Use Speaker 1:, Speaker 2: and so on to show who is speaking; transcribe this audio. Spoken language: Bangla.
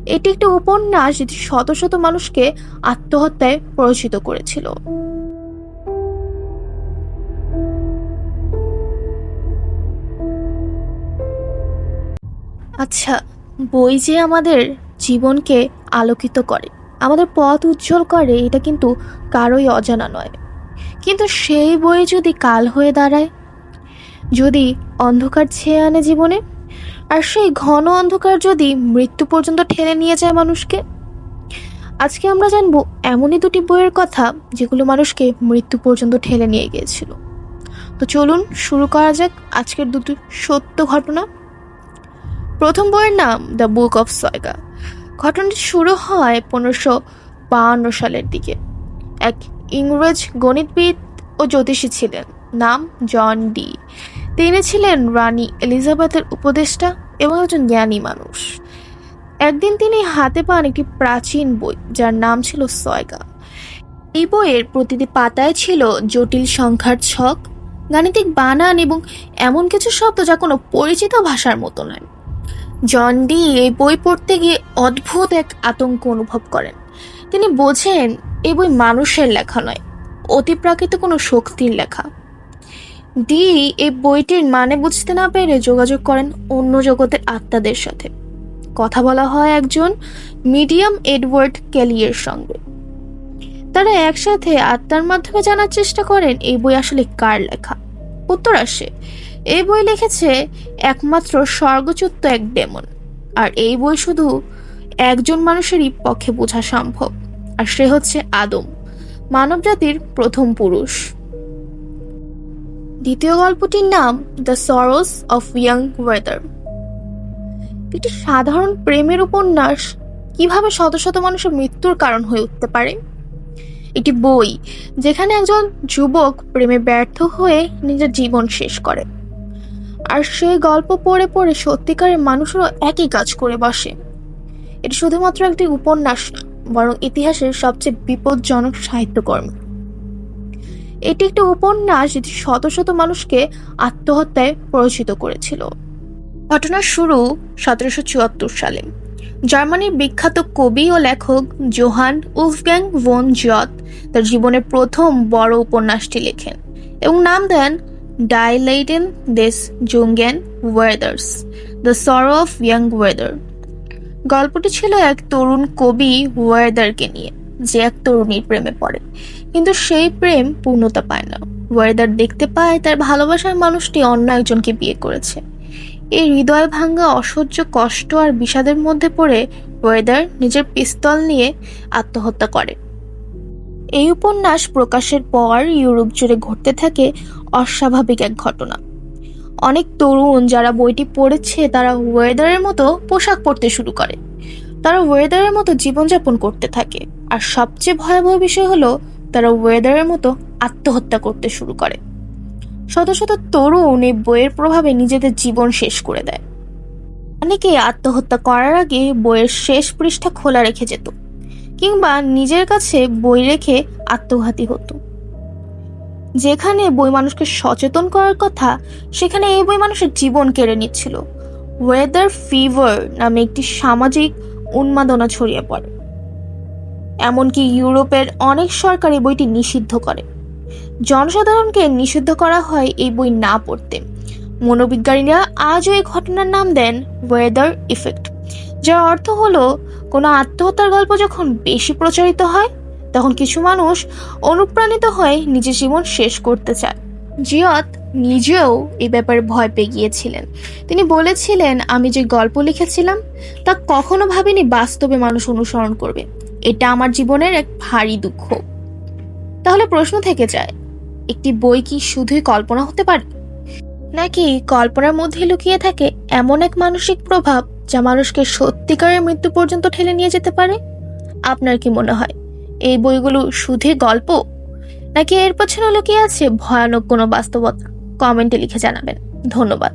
Speaker 1: এটি একটি উপন্যাস যেটি শত শত মানুষকে আত্মহত্যায় প্ররোচিত করেছিল। আচ্ছা, বই যে আমাদের জীবনকে আলোকিত করে, আমাদের পথ উজ্জ্বল করে, এটা কিন্তু কারোই অজানা নয়। কিন্তু সেই বই যদি কাল হয়ে দাঁড়ায়, যদি অন্ধকার ছেয়ে আনে জীবনে, আর সেই ঘন অন্ধকার যদি মৃত্যু পর্যন্ত ঠেলে নিয়ে যায় মানুষকে। আজকে আমরা জানবো এমনই দুটি বইয়ের কথা যেগুলো মানুষকে মৃত্যু পর্যন্ত ঠেলে নিয়ে গিয়েছিল। তো চলুন শুরু করা যাক আজকের দুটি সত্য ঘটনা। প্রথম বইয়ের নাম দ্য বুক অফ সয়গা। ঘটনাটি শুরু হয় 1552 সালের দিকে। এক ইংরেজ গণিতবিদ ও জ্যোতিষী ছিলেন, নাম জন ডি। তিনি ছিলেন রানী এলিজাবেথের উপদেষ্টা এবং একজন জ্ঞানী মানুষ। একদিন তিনি হাতে পান একটি প্রাচীন বই যার নাম ছিল সয়গা। এই বইয়ের প্রতিটি পাতায় ছিল জটিল সংখ্যার ছক, গাণিতিক বানান এবং এমন কিছু শব্দ যা কোনো পরিচিত ভাষার মতো নয়। জন ডি এই বই পড়তে গিয়ে অদ্ভুত এক আতঙ্ক অনুভব করেন। তিনি বোঝেন এই বই মানুষের লেখা নয়, অতিপ্রাকৃত কোনো শক্তির লেখা। ডি এই বইটির মানে বুঝতে না পেরে যোগাযোগ করেন অন্য জগতের আত্মাদের সাথে। কথা বলা হয় একজন মিডিয়াম এডওয়ার্ড কেলিয়ের সঙ্গে। তারা একসাথে আত্মার মাধ্যমে জানার চেষ্টা করেন এই বই আসলে কার লেখা। উত্তর আসে, এই বই লিখেছে একমাত্র স্বর্গচ্যুত এক ডেমন, আর এই বই শুধু একজন মানুষেরই পক্ষে বোঝা সম্ভব, আর সে হচ্ছে আদম, মানবজাতির প্রথম পুরুষ। দ্বিতীয় গল্পটির নাম the sorrows of young weather. একটি সাধারণ প্রেমের উপন্যাস কিভাবে শত শত মানুষের মৃত্যুর কারণ হয়ে উঠতে পারে। একটি বই যেখানে একজন যুবক প্রেমে ব্যর্থ হয়ে নিজের জীবন শেষ করে, আর সেই গল্প পড়ে পড়ে সত্যিকারের মানুষেরও একই কাজ করে বসে। এটি শুধুমাত্র একটি উপন্যাস না, বরং ইতিহাসের সবচেয়ে বিপজ্জনক সাহিত্যকর্ম। এটি একটি উপন্যাস যেটি শত শত মানুষকে আত্মহত্যায় প্ররোচিত করেছিল। ঘটনার শুরু 1774 সালে। জার্মানির বিখ্যাত কবি ও লেখক জোহান উলফগ্যাং ভন জিয়ত তার জীবনের প্রথম বড় উপন্যাসটি লেখেন এবং নাম দেন ডাই লেইডেন দেস জুঙ্গেন ওয়েদার্স, the sorrow of young Werther. গল্পটি ছিল এক তরুণ কবি ওয়েদারকে নিয়ে, যে এক তরুণীর প্রেমে পড়ে, কিন্তু সেই প্রেম পূর্ণতা পায় না। ওয়েদার দেখতে পায় তার ভালোবাসার মানুষটি অন্য একজনকে বিয়ে করেছে। এই হৃদয় ভাঙ্গা অসহ্য কষ্ট আর বিষাদের মধ্যে পড়ে ওয়েদার নিজের পিস্তল নিয়ে আত্মহত্যা করে। এই উপন্যাস প্রকাশের পর ইউরোপ জুড়ে ঘটতে থাকে অস্বাভাবিক এক ঘটনা। অনেক তরুণ যারা বইটি পড়েছে তারা ওয়েদারের মতো পোশাক পরতে শুরু করে, তারা ওয়েদারের মতো জীবনযাপন করতে থাকে, আর সবচেয়ে ভয়াবহ বিষয় হলো তারা ওয়েদারের মতো আত্মহত্যা করতে শুরু করে। শত শত তরুণ এই বইয়ের প্রভাবে নিজেদের জীবন শেষ করে দেয়। অনেকে আত্মহত্যা করার আগে বইয়ের শেষ পৃষ্ঠা খোলা রেখে যেত, কিংবা নিজের কাছে বই রেখে আত্মঘাতী হতো। যেখানে বই মানুষকে সচেতন করার কথা, সেখানে এই বই মানুষের জীবন কেড়ে নিচ্ছিল। ওয়েদার ফিভার নামে একটি সামাজিক উন্মাদনা ছড়িয়ে পড়ে। এমনকি ইউরোপের অনেক সরকার এই বইটি নিষিদ্ধ করে। জনসাধারণকে নিষিদ্ধ করা হয় এই বই না পড়তে। মনোবিজ্ঞানীরা আজও এই ঘটনার নাম দেন ওয়েদার ইফেক্ট, যার অর্থ হলো কোনো আত্মহত্যার গল্প যখন বেশি প্রচারিত হয়, তখন কিছু মানুষ অনুপ্রাণিত হয়ে নিজের জীবন শেষ করতে চায়। জিয়ত নিজেও এই ব্যাপারে ভয় পেয়ে গিয়েছিলেন। তিনি বলেছিলেন, আমি যে গল্প লিখেছিলাম তা কখনো ভাবিনি বাস্তবে মানুষ অনুসরণ করবে। এটা আমার জীবনের এক ভারী দুঃখ। তাহলে প্রশ্ন থেকে যায়, একটি বই কি শুধুই কল্পনা হতে পারে, নাকি কল্পনার মধ্যে লুকিয়ে থাকে এমন এক মানসিক প্রভাব যা মানুষকে সত্যিকারের মৃত্যু পর্যন্ত ঠেলে নিয়ে যেতে পারে? আপনার কি মনে হয়, এই বইগুলো শুধুই গল্প, নাকি এর পেছনে লুকিয়ে আছে ভয়ানক কোনো বাস্তবতা? কমেন্টে লিখে জানাবেন। ধন্যবাদ।